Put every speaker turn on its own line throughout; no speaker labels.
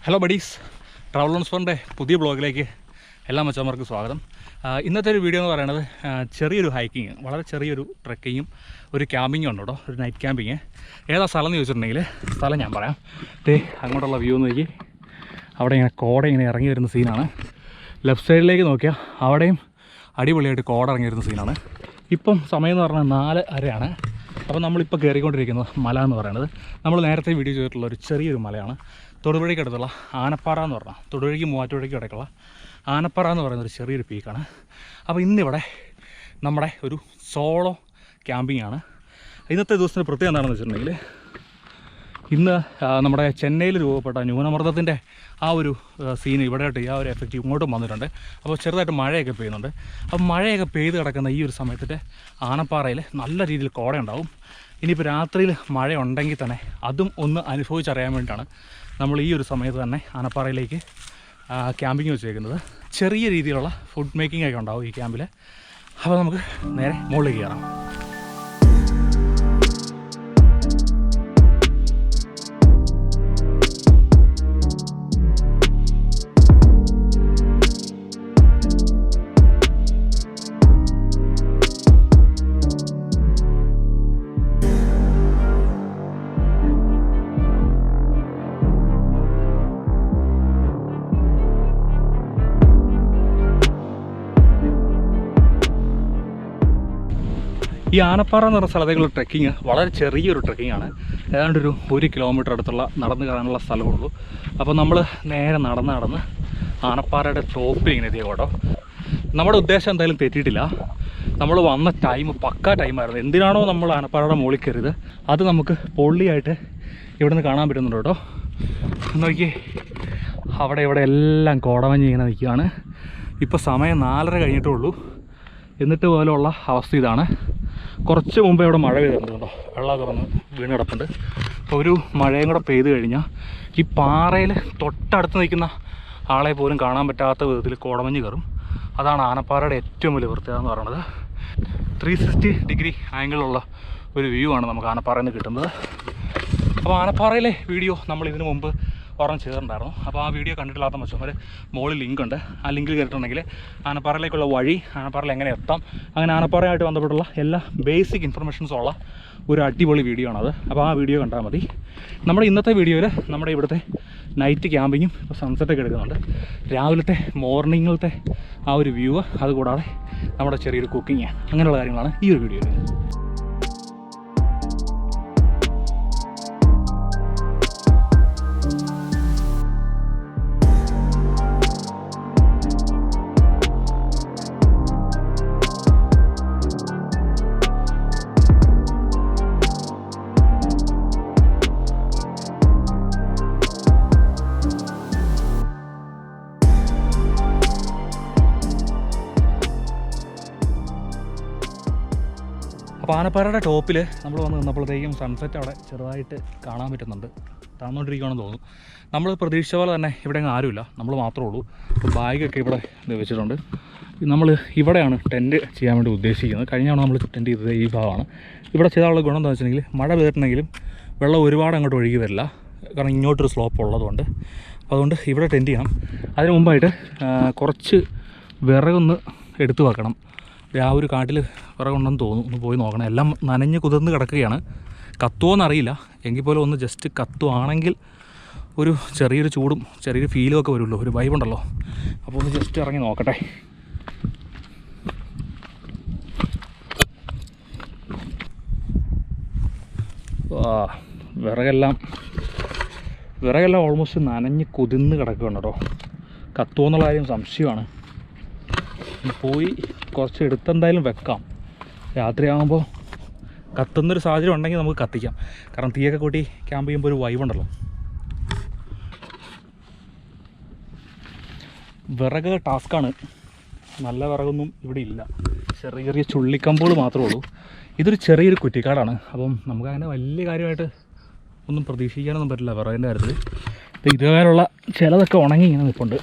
Hello buddies, ട്രാവലോൺസ്മോറിൻ്റെ പുതിയ ബ്ലോഗിലേക്ക് എല്ലാ മച്ചന്മാർക്കും സ്വാഗതം. ഇന്നത്തെ ഒരു വീഡിയോ എന്ന് പറയുന്നത് ചെറിയൊരു ഹൈക്കിങ്, വളരെ ചെറിയൊരു ട്രെക്കിങ്ങും ഒരു ക്യാമ്പിങ്ങും ഉണ്ട് കേട്ടോ, ഒരു നൈറ്റ് ക്യാമ്പിങ്. ഏതാ സ്ഥലം എന്ന് ചോദിച്ചിട്ടുണ്ടെങ്കിൽ സ്ഥലം ഞാൻ പറയാം. അങ്ങോട്ടുള്ള വ്യൂ നോക്കി, അവിടെ ഇങ്ങനെ കോട ഇങ്ങനെ ഇറങ്ങി വരുന്ന സീനാണ്. ലെഫ്റ്റ് സൈഡിലേക്ക് നോക്കിയാൽ അവിടെയും അടിപൊളിയായിട്ട് കോട ഇറങ്ങി വരുന്ന സീനാണ്. ഇപ്പം സമയം എന്ന് പറഞ്ഞാൽ 4:30 അപ്പോൾ നമ്മളിപ്പോൾ കയറിക്കൊണ്ടിരിക്കുന്നത് മല എന്ന് പറയുന്നത് നമ്മൾ നേരത്തെ വീഡിയോ ചെയ്തിട്ടുള്ള ഒരു ചെറിയൊരു മലയാണ്. തൊടുപുഴയ്ക്കടുത്തുള്ള ആനപ്പാറ എന്ന് പറഞ്ഞാൽ തൊടുപുഴയ്ക്ക് മൂവാറ്റുപുഴയ്ക്കും ഇടയ്ക്കുള്ള ആനപ്പാറ എന്ന് പറയുന്ന ഒരു ചെറിയൊരു പീക്കാണ്. അപ്പോൾ ഇന്നിവിടെ നമ്മുടെ ഒരു സോളോ ക്യാമ്പിംഗ് ആണ്. ഇന്നത്തെ ദിവസത്തിൻ്റെ പ്രത്യേകത എന്താണെന്ന് വെച്ചിട്ടുണ്ടെങ്കിൽ, ഇന്ന് നമ്മുടെ ചെന്നൈയിൽ രൂപപ്പെട്ട ന്യൂനമർദ്ദത്തിൻ്റെ ആ ഒരു സീൻ ഇവിടെയായിട്ട് ആ ഒരു എഫക്റ്റ് ഇങ്ങോട്ടും വന്നിട്ടുണ്ട്. അപ്പോൾ ചെറുതായിട്ട് മഴയൊക്കെ പെയ്യുന്നുണ്ട്. അപ്പോൾ മഴയൊക്കെ പെയ്ത് കിടക്കുന്ന ഈ ഒരു സമയത്തിൻ്റെ ആനപ്പാറയിൽ നല്ല രീതിയിൽ കോടയുണ്ടാവും. ഇനിയിപ്പോൾ രാത്രിയിൽ മഴ ഉണ്ടെങ്കിൽ തന്നെ അതും ഒന്ന് അനുഭവിച്ചറിയാൻ വേണ്ടിയിട്ടാണ് നമ്മൾ ഈ ഒരു സമയത്ത് തന്നെ ആനപ്പാറയിലേക്ക് ക്യാമ്പിങ് വെച്ചേക്കുന്നത്. ചെറിയ രീതിയിലുള്ള ഫുഡ് മേക്കിംഗ് ഒക്കെ ഉണ്ടാവും ഈ ക്യാമ്പിൽ. അപ്പോൾ നമുക്ക് നേരെ മുകളിലേക്ക് കയറാം. ഈ ആനപ്പാറ എന്ന് പറഞ്ഞ സ്ഥലത്തേക്കുള്ള ട്രെക്കിങ് വളരെ ചെറിയൊരു ട്രെക്കിങ്ങാണ്. ഏതാണ്ട് ഒരു 1 കിലോമീറ്റർ അടുത്തുള്ള നടന്ന് കയറാനുള്ള സ്ഥലമുള്ളൂ. അപ്പോൾ നമ്മൾ നേരെ നടന്ന് ആനപ്പാറയുടെ ടോപ്പിൽ ഇങ്ങനെ എത്തിയ കേട്ടോ. നമ്മുടെ ഉദ്ദേശം എന്തായാലും തെറ്റിയിട്ടില്ല. നമ്മൾ വന്ന ടൈം പക്കാ ടൈമായിരുന്നു. എന്തിനാണോ നമ്മൾ ആനപ്പാറയുടെ മുകളിൽ കയറിയത് അത് നമുക്ക് പൊള്ളിയായിട്ട് ഇവിടെ നിന്ന് കാണാൻ പറ്റുന്നുണ്ട് കേട്ടോ. നോക്കി, അവിടെ ഇവിടെ എല്ലാം കോടമഞ്ഞ് ഇങ്ങനെ നിൽക്കുകയാണ്. ഇപ്പോൾ സമയം 4:30 കഴിഞ്ഞിട്ടേ ഉള്ളൂ. എന്നിട്ട് പോലുള്ള അവസ്ഥ ഇതാണ്. കുറച്ച് മുമ്പേ ഇവിടെ മഴ പെയ്തിട്ടുണ്ട് കേട്ടോ, വെള്ളമൊക്കെ വന്ന് വീണ് കിടപ്പുണ്ട്. അപ്പോൾ ഒരു മഴയും കൂടെ പെയ്ത് കഴിഞ്ഞാൽ ഈ പാറയിൽ തൊട്ടടുത്ത് നിൽക്കുന്ന ആളെ പോലും കാണാൻ പറ്റാത്ത വിധത്തിൽ കോടമഞ്ഞ് കയറും. അതാണ് ആനപ്പാറയുടെ ഏറ്റവും വലിയ പ്രത്യേകത എന്ന് പറയുന്നത്. 360 ഡിഗ്രി ആംഗിളുള്ള ഒരു വ്യൂ ആണ് നമുക്ക് ആനപ്പാറയിൽ നിന്ന് കിട്ടുന്നത്. അപ്പോൾ ആനപ്പാറയിലെ വീഡിയോ നമ്മൾ ഇതിനു മുമ്പ് ഒരെണ്ണം ചെയ്തിട്ടുണ്ടായിരുന്നു. അപ്പോൾ ആ വീഡിയോ കണ്ടിട്ടില്ലാത്ത മച്ചന്മാർ മുകളിൽ ലിങ്ക് ഉണ്ട്. ആ ലിങ്കിൽ കയറിയിട്ടുണ്ടെങ്കിൽ ആനപ്പാറയിലേക്കുള്ള വഴി, ആനപ്പാറയിൽ എങ്ങനെ എത്താം, അങ്ങനെ ആനപ്പാറയായിട്ട് ബന്ധപ്പെട്ടുള്ള എല്ലാ ബേസിക് ഇൻഫർമേഷൻസും ഉള്ള ഒരു അടിപൊളി വീഡിയോ ആണത്. അപ്പോൾ ആ വീഡിയോ കണ്ടാൽ മതി. നമ്മുടെ ഇന്നത്തെ വീഡിയോയിൽ നമ്മുടെ ഇവിടുത്തെ നൈറ്റ് ക്യാമ്പിങ്ങും ഇപ്പോൾ സൺസെറ്റൊക്കെ എടുക്കുന്നുണ്ട്. രാവിലത്തെ മോർണിംഗിലത്തെ ആ ഒരു വ്യൂ, അതുകൂടാതെ നമ്മുടെ ചെറിയൊരു കുക്കിങ്, അങ്ങനെയുള്ള കാര്യങ്ങളാണ് ഈ ഒരു വീഡിയോയിൽ. അപ്പോൾ ആനപ്പാറയുടെ ടോപ്പിൽ നമ്മൾ വന്ന് നിന്നപ്പോഴത്തേക്കും സൺസെറ്റ് അവിടെ ചെറുതായിട്ട് കാണാൻ പറ്റുന്നുണ്ട്. താഴ്ന്നുകൊണ്ടിരിക്കുകയാണെന്ന് തോന്നുന്നു. നമ്മൾ പ്രതീക്ഷിച്ച പോലെ തന്നെ ഇവിടെ അങ്ങ് ആരുമില്ല, നമ്മൾ മാത്രമേ ഉള്ളൂ. ബാഗൊക്കെ ഇവിടെ വെച്ചിട്ടുണ്ട്. നമ്മൾ ഇവിടെയാണ് ടെൻറ്റ് ചെയ്യാൻ വേണ്ടി ഉദ്ദേശിക്കുന്നത്. കഴിഞ്ഞാണ് നമ്മൾ ടെൻറ്റ് ചെയ്തത് ഈ ഭാഗമാണ്. ഇവിടെ ചെയ്താലുള്ള ഗുണം എന്താണെന്ന് വെച്ചിട്ടുണ്ടെങ്കിൽ, മഴ പെയ്തിട്ടുണ്ടെങ്കിലും വെള്ളം ഒരുപാട് അങ്ങോട്ട് ഒഴുകി വരില്ല, കാരണം ഇങ്ങോട്ടൊരു സ്ലോപ്പ് ഉള്ളതുകൊണ്ട്. അപ്പോൾ അതുകൊണ്ട് ഇവിടെ ടെൻറ്റ് ചെയ്യണം. അതിന് മുമ്പായിട്ട് കുറച്ച് വിറകൊന്ന് എടുത്തു വെക്കണം. ആ ഒരു കാട്ടിൽ വിറകുണ്ടെന്ന് തോന്നുന്നു, ഒന്ന് പോയി നോക്കണം. എല്ലാം നനഞ്ഞ് കുതിർന്ന് കിടക്കുകയാണ്. കത്തുമോയെന്നറിയില്ല, എങ്കിൽ പോലും ഒന്ന് ജസ്റ്റ് കത്തുവാണെങ്കിൽ ഒരു ചെറിയൊരു ചൂടും ചെറിയൊരു ഫീലും ഒക്കെ വരുമല്ലോ, ഒരു വൈബുണ്ടല്ലോ. അപ്പോൾ ഒന്ന് ജസ്റ്റ് ഇറങ്ങി നോക്കട്ടെ. വിറകെല്ലാം ഓൾമോസ്റ്റ് നനഞ്ഞ് കുതിർന്ന് കിടക്കുകയാണ് കേട്ടോ. കത്തുമോയെന്നുള്ള കാര്യം സംശയമാണ്. പോയി കുറച്ച് എടുത്തെന്തായാലും വെക്കാം. രാത്രിയാകുമ്പോൾ കത്തുന്നൊരു സാഹചര്യം ഉണ്ടെങ്കിൽ നമുക്ക് കത്തിക്കാം. കാരണം തീയൊക്കെ കൂട്ടി ക്യാമ്പ് ചെയ്യുമ്പോൾ ഒരു വൈബുണ്ടല്ലോ. വിറക് ടാസ്ക്കാണ്. നല്ല വിറകൊന്നും ഇവിടെ ഇല്ല. ചെറിയ ചെറിയ ചുള്ളിക്കമ്പുകൾ മാത്രമേ ഉള്ളൂ. ഇതൊരു ചെറിയൊരു കുറ്റിക്കാടാണ്. അപ്പം നമുക്കങ്ങനെ വലിയ കാര്യമായിട്ട് ഒന്നും പ്രതീക്ഷിക്കാനൊന്നും പറ്റില്ല വിറകിൻ്റെ കാര്യത്തിൽ. ഇതുപോലുള്ള ചിലതൊക്കെ ഉണങ്ങി ഇങ്ങനെ നിൽപ്പുണ്ട്.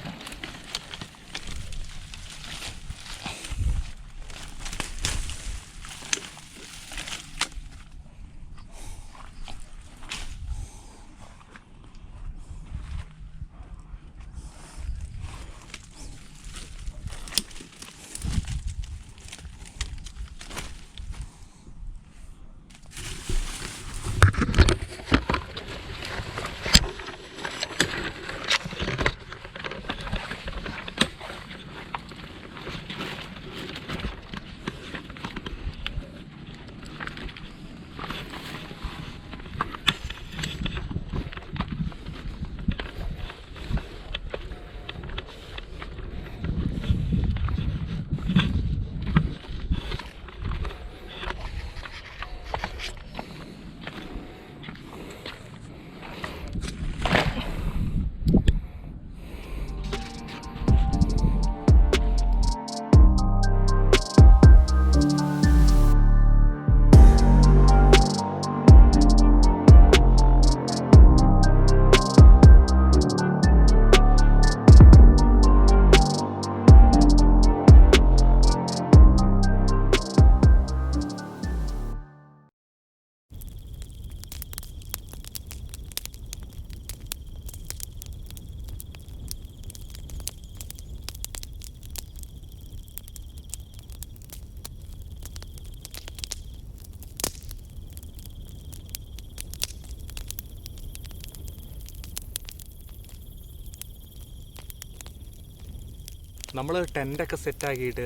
നമ്മൾ ടെൻ്റൊക്കെ സെറ്റാക്കിയിട്ട്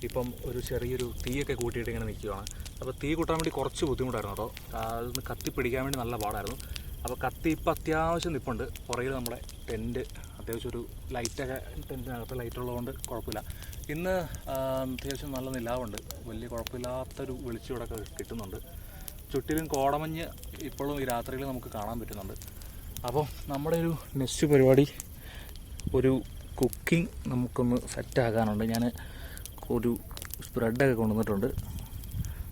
ഇപ്പം ഒരു ചെറിയൊരു തീയൊക്കെ കൂട്ടിയിട്ട് ഇങ്ങനെ നിൽക്കുകയാണ്. അപ്പോൾ തീ കൂട്ടാൻ വേണ്ടി കുറച്ച് ബുദ്ധിമുട്ടായിരുന്നു കേട്ടോ. അതൊന്ന് കത്തി പിടിക്കാൻ വേണ്ടി നല്ല പാടായിരുന്നു. അപ്പോൾ കത്തി ഇപ്പം അത്യാവശ്യം നിൽപ്പുണ്ട്. പുറകിൽ നമ്മുടെ ടെൻറ്റ് അത്യാവശ്യം ഒരു ലൈറ്റൊക്കെ ടെൻറ്റിനകത്ത് ലൈറ്റുള്ളതുകൊണ്ട് കുഴപ്പമില്ല. ഇന്ന് അത്യാവശ്യം നല്ല നിലാവുണ്ട്. വലിയ കുഴപ്പമില്ലാത്തൊരു വെളിച്ചമൊക്കെ കിട്ടുന്നുണ്ട്. ചുറ്റിലും കോടമഞ്ഞ് ഇപ്പോഴും ഈ രാത്രിയിൽ നമുക്ക് കാണാൻ പറ്റുന്നുണ്ട്. അപ്പോൾ നമ്മുടെ ഒരു നെക്സ്റ്റ് പരിപാടി ഒരു കുക്കിംഗ് നമുക്കൊന്ന് സെറ്റാക്കാനുണ്ട്. ഞാൻ ഒരു സ്പ്രെഡൊക്കെ കൊണ്ടുവന്നിട്ടുണ്ട്.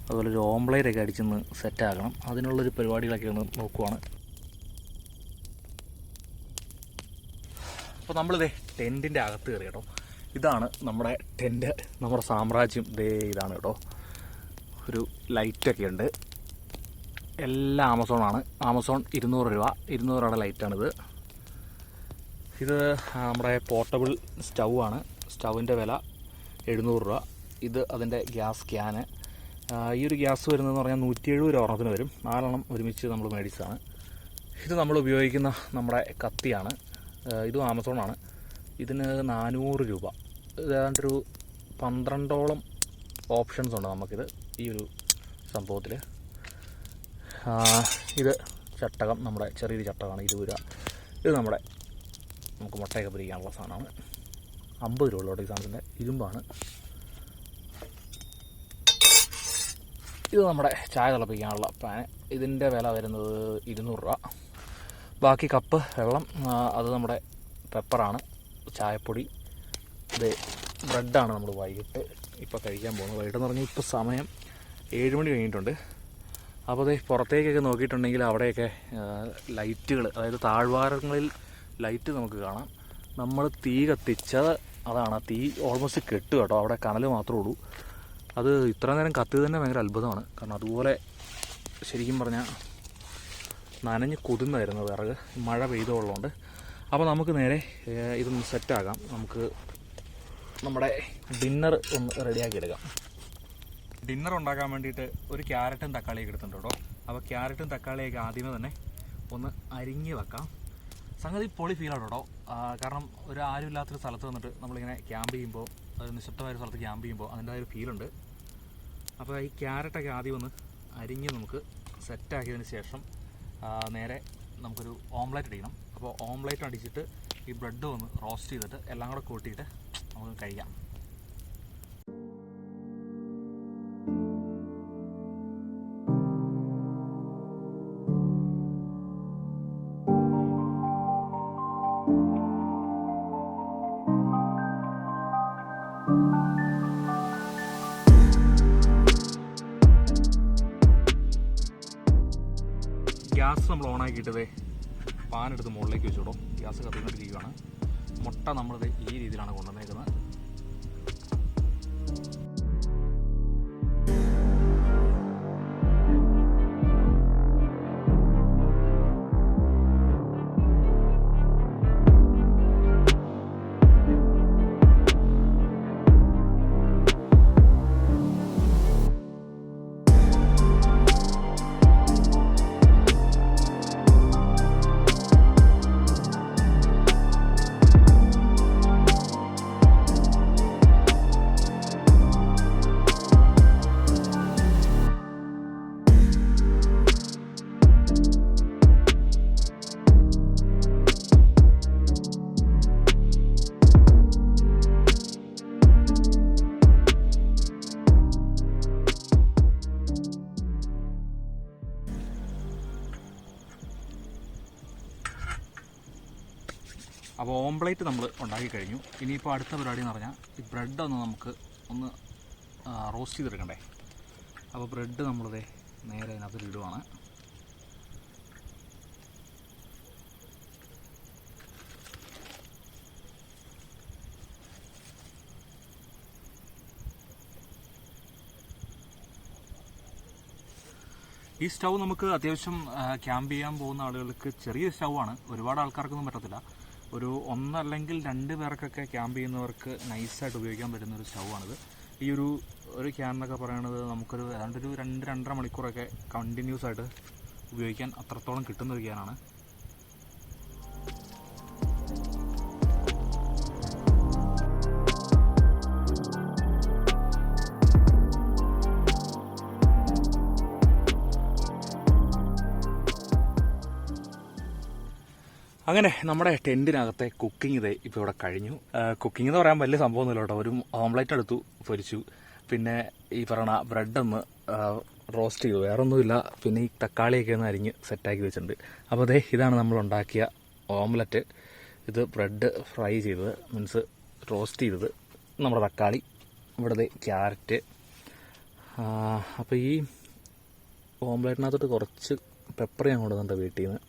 അതുപോലെ ഒരു ഓംപ്ലേറ്റൊക്കെ അടിച്ചൊന്ന് സെറ്റാക്കണം. അതിനുള്ളൊരു പരിപാടികളൊക്കെ ഒന്ന് നോക്കുവാണ്. അപ്പോൾ നമ്മളിതേ ടെൻറ്റിൻ്റെ അകത്ത് കയറി കേട്ടോ. ഇതാണ് നമ്മുടെ ടെൻറ്റ്, നമ്മുടെ സാമ്രാജ്യം. ഇതാണ് കേട്ടോ. ഒരു ലൈറ്റൊക്കെ ഉണ്ട്. എല്ലാം ആമസോണാണ്. ആമസോൺ 200 രൂപ. 200 രൂപയുടെ ലൈറ്റാണിത്. ഇത് നമ്മുടെ പോർട്ടബിൾ സ്റ്റൗ ആണ്. സ്റ്റൗവിൻ്റെ വില 700 രൂപ. ഇത് അതിൻ്റെ ഗ്യാസ് ക്യാന്. ഈ ഒരു ഗ്യാസ് വരുന്നതെന്ന് പറഞ്ഞാൽ 170 രൂപ ഒരെണ്ണത്തിന് വരും. 4 എണ്ണം ഒരുമിച്ച് നമ്മൾ മേടിച്ചതാണ്. ഇത് നമ്മൾ ഉപയോഗിക്കുന്ന നമ്മുടെ കത്തിയാണ്. ഇതും ആമസോണാണ്. ഇതിന് 400 രൂപ. ഏതാണ്ടൊരു 12ഓളം ഓപ്ഷൻസ് ഉണ്ട് നമുക്കിത് ഈ ഒരു സംഭവത്തിൽ. ഇത് ചട്ടകം, നമ്മുടെ ചെറിയൊരു ചട്ടകമാണ്. 20 രൂപ. ഇത് നമ്മുടെ നമുക്ക് മുട്ടയൊക്കെ പിരിക്കാനുള്ള സാധനമാണ്. 50 രൂപ ഉള്ളൂ ഈ സാധനത്തിൻ്റെ. ഇരുമ്പാണ്. ഇത് നമ്മുടെ ചായ തിളപ്പിക്കാനുള്ള പാൻ. ഇതിൻ്റെ വില വരുന്നത് 200 രൂപ. ബാക്കി കപ്പ് വെള്ളം, അത് നമ്മുടെ പെപ്പറാണ്. ചായപ്പൊടി. ഇത് ബ്രെഡാണ് നമ്മൾ വൈകിട്ട് ഇപ്പോൾ കഴിക്കാൻ പോകുന്നത്. വൈകിട്ടെന്ന് പറഞ്ഞാൽ ഇപ്പോൾ സമയം 7 മണി കഴിഞ്ഞിട്ടുണ്ട്. അപ്പോൾ അത് പുറത്തേക്കൊക്കെ നോക്കിയിട്ടുണ്ടെങ്കിൽ അവിടെയൊക്കെ ലൈറ്റുകൾ, അതായത് താഴ്വാരങ്ങളിൽ ലൈറ്റ് നമുക്ക് കാണാം. നമ്മൾ തീ കത്തിച്ചത് അതാണ്. തീ ഓൾമോസ്റ്റ് കെട്ടു കേട്ടോ. അവിടെ കനൽ മാത്രമേ ഉള്ളൂ. അത് ഇത്ര നേരം കത്തി തന്നെ ഭയങ്കര അത്ഭുതമാണ്. കാരണം അതുപോലെ ശരിക്കും പറഞ്ഞാൽ നനഞ്ഞ് കുതിർന്നായിരുന്നു വിറക്, മഴ പെയ്തുള്ളതുകൊണ്ട്. അപ്പോൾ നമുക്ക് നേരെ ഇതൊന്ന് സെറ്റാകാം. നമുക്ക് നമ്മുടെ ഡിന്നർ ഒന്ന് റെഡിയാക്കി എടുക്കാം. ഡിന്നർ ഉണ്ടാക്കാൻ വേണ്ടിയിട്ട് ഒരു ക്യാരറ്റും തക്കാളിയൊക്കെ എടുത്തിട്ടുണ്ട് കേട്ടോ. അപ്പോൾ ക്യാരറ്റും തക്കാളിയൊക്കെ ആദ്യമേ തന്നെ ഒന്ന് അരിഞ്ഞ് വെക്കാം. സംഗതി പൊളി ഫീലാണ് കേട്ടോ. കാരണം ഒരു ആരും ഇല്ലാത്തൊരു സ്ഥലത്ത് വന്നിട്ട് നമ്മളിങ്ങനെ ക്യാമ്പ് ചെയ്യുമ്പോൾ, ഒരു നിശബ്ദമായൊരു സ്ഥലത്ത് ക്യാമ്പ് ചെയ്യുമ്പോൾ അതിൻ്റെ ഒരു ഫീലുണ്ട്. അപ്പോൾ ഈ ക്യാരറ്റൊക്കെ ആദ്യം ഒന്ന് അരിഞ്ഞ് നമുക്ക് സെറ്റാക്കിയതിന് ശേഷം നേരെ നമുക്കൊരു ഓംലെറ്റ് അടിക്കണം. അപ്പോൾ ഓംലെറ്റ് അടിച്ചിട്ട് ഈ ബ്രെഡ് ഒന്ന് റോസ്റ്റ് ചെയ്തിട്ട് എല്ലാം കൂടെ കൂട്ടിയിട്ട് നമുക്ക് കഴിക്കാം. ഗ്യാസ് നമ്മൾ ഓണാക്കിയിട്ടത് പാൻ എടുത്ത് മുകളിലേക്ക് വെച്ചോളൂ. ഗ്യാസ് കത്തിക്കൊണ്ടിരിക്കുകയാണ്. മുട്ട നമ്മളിത് ഈ രീതിയിലാണ് കൊണ്ടുവന്നേക്കുന്നത്. അപ്പോൾ ഓംപ്ലേറ്റ് നമ്മൾ ഉണ്ടാക്കി കഴിഞ്ഞു. ഇനിയിപ്പോൾ അടുത്ത പരിപാടി എന്ന് പറഞ്ഞാൽ ഈ ബ്രെഡ് നമുക്ക് ഒന്ന് റോസ്റ്റ് ചെയ്തെടുക്കണ്ടേ. അപ്പോൾ ബ്രെഡ് നമ്മളിത് നേരെ അതിനകത്ത് ഇടുവാണ്. ഈ സ്റ്റൗ നമുക്ക് അത്യാവശ്യം ക്യാമ്പ് ചെയ്യാൻ പോകുന്ന ആളുകൾക്ക് ചെറിയ സ്റ്റൗ ആണ്. ഒരുപാട് ആൾക്കാർക്കൊന്നും പറ്റത്തില്ല. ഒരു 1 അല്ലെങ്കിൽ 2 പേർക്കൊക്കെ ക്യാമ്പ് ചെയ്യുന്നവർക്ക് നൈസായിട്ട് ഉപയോഗിക്കാൻ പറ്റുന്ന ഒരു സ്റ്റൗ ആണിത്. ഈ ഒരു ക്യാൻ എന്നൊക്കെ പറയുന്നത് നമുക്കൊരു ഏതാണ്ട് ഒരു 2-2.5 മണിക്കൂറൊക്കെ കണ്ടിന്യൂസ് ആയിട്ട് ഉപയോഗിക്കാൻ അത്രത്തോളം കിട്ടുന്ന ഒരു ക്യാനാണ്. അങ്ങനെ നമ്മുടെ ടെൻറ്റിനകത്തെ കുക്കിംഗ് ഇതേ ഇപ്പോൾ ഇവിടെ കഴിഞ്ഞു. കുക്കിംഗ് എന്ന് പറയാൻ വലിയ സംഭവമൊന്നുമില്ല കേട്ടോ. ഒരു ഓംലെറ്റ് എടുത്തു, പൊരിച്ചു. പിന്നെ ഈ പറയണ ബ്രെഡ് ഒന്ന് റോസ്റ്റ് ചെയ്തു, വേറൊന്നുമില്ല. പിന്നെ ഈ തക്കാളിയൊക്കെ ഒന്ന് അരിഞ്ഞ് സെറ്റാക്കി വെച്ചിട്ടുണ്ട്. അപ്പോൾ അതേ ഇതാണ് നമ്മൾ ഉണ്ടാക്കിയ ഓംലെറ്റ്. ഇത് ബ്രെഡ് ഫ്രൈ ചെയ്തത്, മീൻസ് റോസ്റ്റ് ചെയ്തത്, നമ്മുടെ തക്കാളി, ഇവിടുത്തെ ക്യാരറ്റ്. അപ്പോൾ ഈ ഓംലെറ്റിനകത്തോട്ട് കുറച്ച് പെപ്പർ ഞാൻ കൊണ്ടുവന്നിട്ടുണ്ട് വീട്ടിൽ നിന്ന്.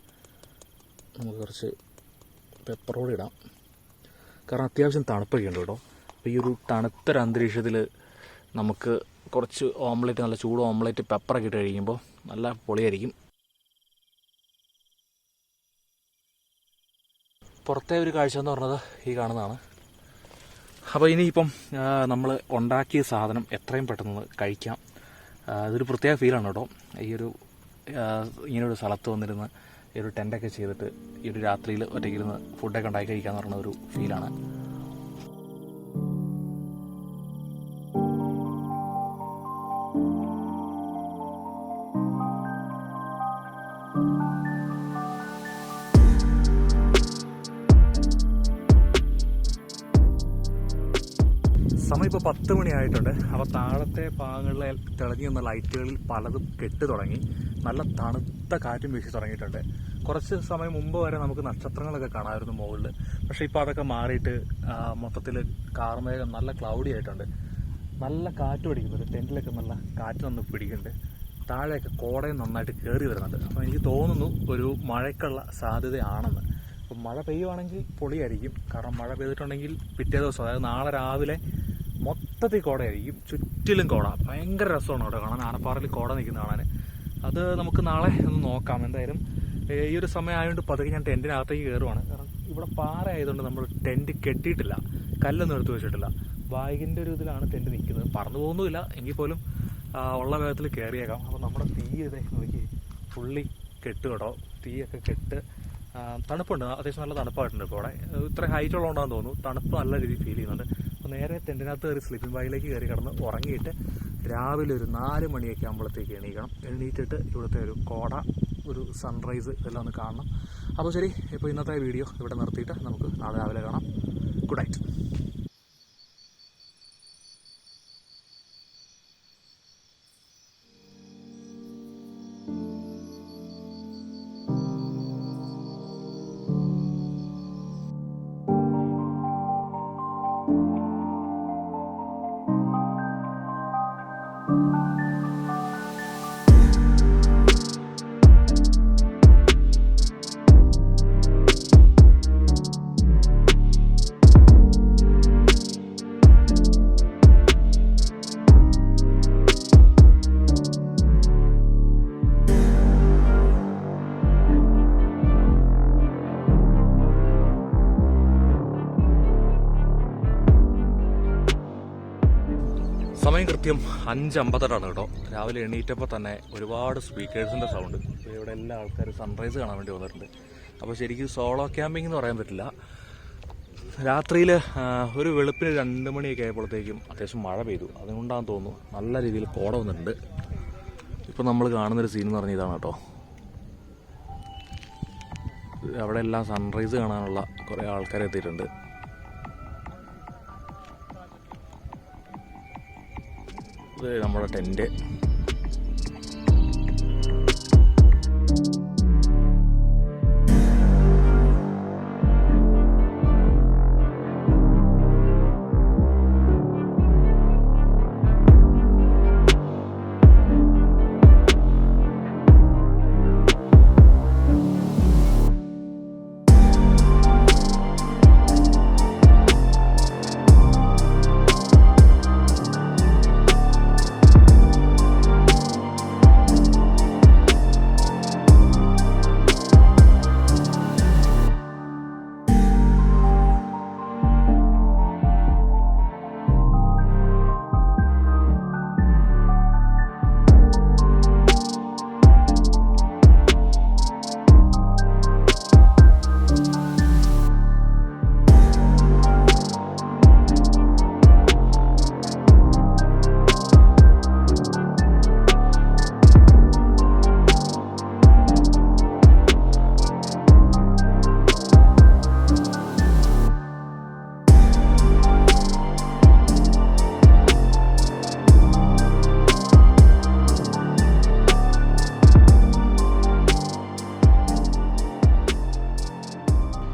നമുക്ക് കുറച്ച് പെപ്പർ കൂടി ഇടാം, കാരണം അത്യാവശ്യം തണുപ്പൊക്കെ ഉണ്ട് കേട്ടോ. അപ്പോൾ ഈ ഒരു തണുത്തൊരു അന്തരീക്ഷത്തിൽ നമുക്ക് കുറച്ച് ഓംലെറ്റ്, നല്ല ചൂട് ഓംലെറ്റ് പെപ്പറൊക്കെ ഇട്ട് കഴിയുമ്പോൾ നല്ല പൊളിയായിരിക്കും. പുറത്തെ ഒരു കാഴ്ച എന്ന് പറഞ്ഞത് ഈ കാണുന്നതാണ്. അപ്പോൾ ഇനിയിപ്പം നമ്മൾ ഉണ്ടാക്കിയ സാധനം എത്രയും പെട്ടെന്ന് കഴിക്കാം. ഇതൊരു പ്രത്യേക ഫീലാണ് കേട്ടോ. ഇങ്ങനൊരു സ്ഥലത്ത് വന്നിരുന്ന് ഈ ഒരു ടെൻ്റൊക്കെ ചെയ്തിട്ട് ഈ ഒരു രാത്രിയിൽ ഒറ്റയ്ക്കിരുന്ന് ഫുഡൊക്കെ ഉണ്ടാക്കി കഴിക്കാമെന്ന് പറയുന്ന ഒരു ഫീലാണ്. സമയം ഇപ്പോൾ 10 മണിയായിട്ടുണ്ട്. അപ്പോൾ താഴത്തെ ഭാഗങ്ങളിലെ തെളിഞ്ഞു നിന്ന ലൈറ്റുകളിൽ പലതും കെട്ട് തുടങ്ങി. നല്ല തണുത്ത കാറ്റും വീശി തുടങ്ങിയിട്ടുണ്ട്. കുറച്ച് സമയം മുമ്പ് വരെ നമുക്ക് നക്ഷത്രങ്ങളൊക്കെ കാണാമായിരുന്നു മുകളിൽ. പക്ഷേ ഇപ്പോൾ അതൊക്കെ മാറിയിട്ട് മൊത്തത്തിൽ കാർമേഘം നല്ല ക്ലൗഡി ആയിട്ടുണ്ട്. നല്ല കാറ്റ് പിടിക്കുന്നുണ്ട്. ടെൻറ്റിലൊക്കെ നല്ല കാറ്റ് നന്ന് പിടിക്കുന്നുണ്ട്. താഴെയൊക്കെ കോടയും നന്നായിട്ട് കയറി വരുന്നുണ്ട്. അപ്പോൾ എനിക്ക് തോന്നുന്നു ഒരു മഴയ്ക്കുള്ള സാധ്യതയാണെന്ന്. അപ്പോൾ മഴ പെയ്യുവാണെങ്കിൽ പൊളിയായിരിക്കും. കാരണം മഴ പെയ്തിട്ടുണ്ടെങ്കിൽ പിറ്റേ ദിവസം, അതായത് നാളെ രാവിലെ മൊത്തത്തിൽ കോടയായിരിക്കും. ചുറ്റിലും കോട. ഭയങ്കര രസമാണ് അവിടെ കാണാൻ. ആനപ്പാറയിൽ കോട നിൽക്കുന്ന കാണാൻ. അത് നമുക്ക് നാളെ ഒന്ന് നോക്കാം. എന്തായാലും ഈ ഒരു സമയം ആയതുകൊണ്ട് പതുക്കെ ഞാൻ ടെൻറ്റിനകത്തേക്ക് കയറുവാണ്. കാരണം ഇവിടെ പാറ ആയതുകൊണ്ട് നമ്മൾ ടെൻറ്റ് കെട്ടിയിട്ടില്ല, കല്ലൊന്നും എടുത്ത് വെച്ചിട്ടില്ല. ബാഗിൻ്റെ ഒരു ഇതിലാണ് ടെൻറ്റ് നിൽക്കുന്നത്. പറന്നു പോകുന്നുമില്ല, എങ്കിൽ പോലും ഉള്ള വേഗത്തിൽ കയറിയേക്കാം. അപ്പോൾ നമ്മുടെ തീ ഇതേ നോക്കി ഫുള്ളി കെട്ട് കേട്ടോ. തീയൊക്കെ കെട്ട് തണുപ്പുണ്ട്, അത്യാവശ്യം നല്ല തണുപ്പായിട്ടുണ്ട്. ഇപ്പോൾ അവിടെ ഇത്ര ഹൈറ്റ് ഉള്ളതുകൊണ്ടാണെന്ന് തോന്നുന്നു തണുപ്പ് നല്ല രീതിയിൽ ഫീൽ ചെയ്യുന്നുണ്ട്. അപ്പോൾ നേരെ ടെൻറ്റിനകത്ത് കയറി സ്ലീപ്പിംഗ് ബാഗിലേക്ക് കയറി കിടന്ന് ഉറങ്ങിയിട്ട് രാവിലെ ഒരു 4 മണിയൊക്കെ ആകുമ്പോഴത്തേക്ക് എണീക്കണം. എണീറ്റിട്ട് ഇവിടുത്തെ ഒരു കോട, ഒരു സൺറൈസ് ഇതെല്ലാം ഒന്ന് കാണണം. അപ്പോൾ ശരി, ഇപ്പോൾ ഇന്നത്തെ വീഡിയോ ഇവിടെ നിർത്തിയിട്ട് നമുക്ക് നാളെ രാവിലെ കാണാം. Good night. സമയം കൃത്യം 5:58 കേട്ടോ. രാവിലെ എണീറ്റപ്പോൾ തന്നെ ഒരുപാട് സ്പീക്കേഴ്സിൻ്റെ സൗണ്ട്. ഇവിടെ എല്ലാ ആൾക്കാരും സൺറൈസ് കാണാൻ വേണ്ടി വന്നിട്ടുണ്ട്. അപ്പോൾ ശരിക്കും സോളോ ക്യാമ്പിംഗ് എന്ന് പറയാൻ പറ്റില്ല. രാത്രിയിൽ ഒരു വെളുപ്പിന് 2 മണിയൊക്കെ ആയപ്പോഴത്തേക്കും അത്യാവശ്യം മഴ പെയ്തു. അതുകൊണ്ടാണെന്ന് തോന്നുന്നു നല്ല രീതിയിൽ കോട വന്നിട്ടുണ്ട്. ഇപ്പോൾ നമ്മൾ കാണുന്നൊരു സീൻ എന്ന് പറഞ്ഞാൽ ഇതാണ് കേട്ടോ. അവിടെ എല്ലാം സൺറൈസ് കാണാനുള്ള കുറേ ആൾക്കാർ എത്തിയിട്ടുണ്ട്. ഇത് നമ്മുടെ ടെൻറ്റ്.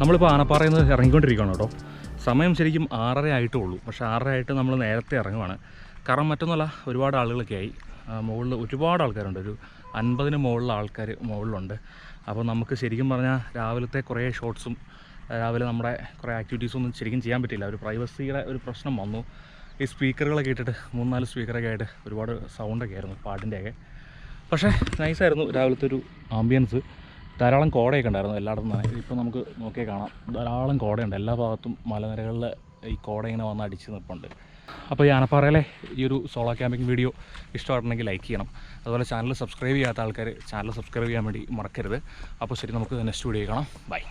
നമ്മളിപ്പോൾ ആനപ്പാറയിൽ നിന്ന് ഇറങ്ങിക്കൊണ്ടിരിക്കുകയാണ് കേട്ടോ. സമയം ശരിക്കും 6:30 ആയിട്ടേ ഉള്ളൂ. പക്ഷേ 6:30 ആയിട്ട് നമ്മൾ നേരത്തെ ഇറങ്ങുവാണ്. കാരണം മറ്റൊന്നുമല്ല, ഒരുപാട് ആളുകളൊക്കെ ആയി. മുകളിൽ ഒരുപാട് ആൾക്കാരുണ്ട്. ഒരു 50-ന് മുകളിൽ ആൾക്കാർ മുകളിലുണ്ട്. അപ്പോൾ നമുക്ക് ശരിക്കും പറഞ്ഞാൽ രാവിലത്തെ കുറേ ഷോട്ട്സും രാവിലെ നമ്മുടെ കുറേ ആക്ടിവിറ്റീസൊന്നും ശരിക്കും ചെയ്യാൻ പറ്റില്ല. ഒരു പ്രൈവസിയുടെ ഒരു പ്രശ്നം വന്നു. ഈ സ്പീക്കറുകളൊക്കെ ഇട്ടിട്ട് 3-4 സ്പീക്കറൊക്കെ ആയിട്ട് ഒരുപാട് സൗണ്ടൊക്കെ ആയിരുന്നു പാട്ടിൻ്റെയൊക്കെ. പക്ഷേ നൈസായിരുന്നു രാവിലത്തെ ഒരു ആംബിയൻസ്. ധാരാളം കോടയൊക്കെ ഉണ്ടായിരുന്നു എല്ലായിടത്തും തന്നെ. ഇപ്പോൾ നമുക്ക് നോക്കിയാൽ കാണാം, ധാരാളം കോടയുണ്ട് എല്ലാ ഭാഗത്തും. മലനിരകളിൽ ഈ കോട ഇങ്ങനെ വന്ന് അടിച്ച് നിൽപ്പുണ്ട്. അപ്പോൾ ഈ ആനപ്പാറയിലെ ഈ ഒരു സോളോ ക്യാമ്പിംഗ് വീഡിയോ ഇഷ്ടമായിട്ടുണ്ടെങ്കിൽ ലൈക്ക് ചെയ്യണം. അതുപോലെ ചാനൽ സബ്സ്ക്രൈബ് ചെയ്യാത്ത ആൾക്കാർ ചാനൽ സബ്സ്ക്രൈബ് ചെയ്യാൻ വേണ്ടി മറക്കരുത്. അപ്പോൾ ശരി, നമുക്ക് നെക്സ്റ്റ് വീഡിയോ കാണാം. ബൈ.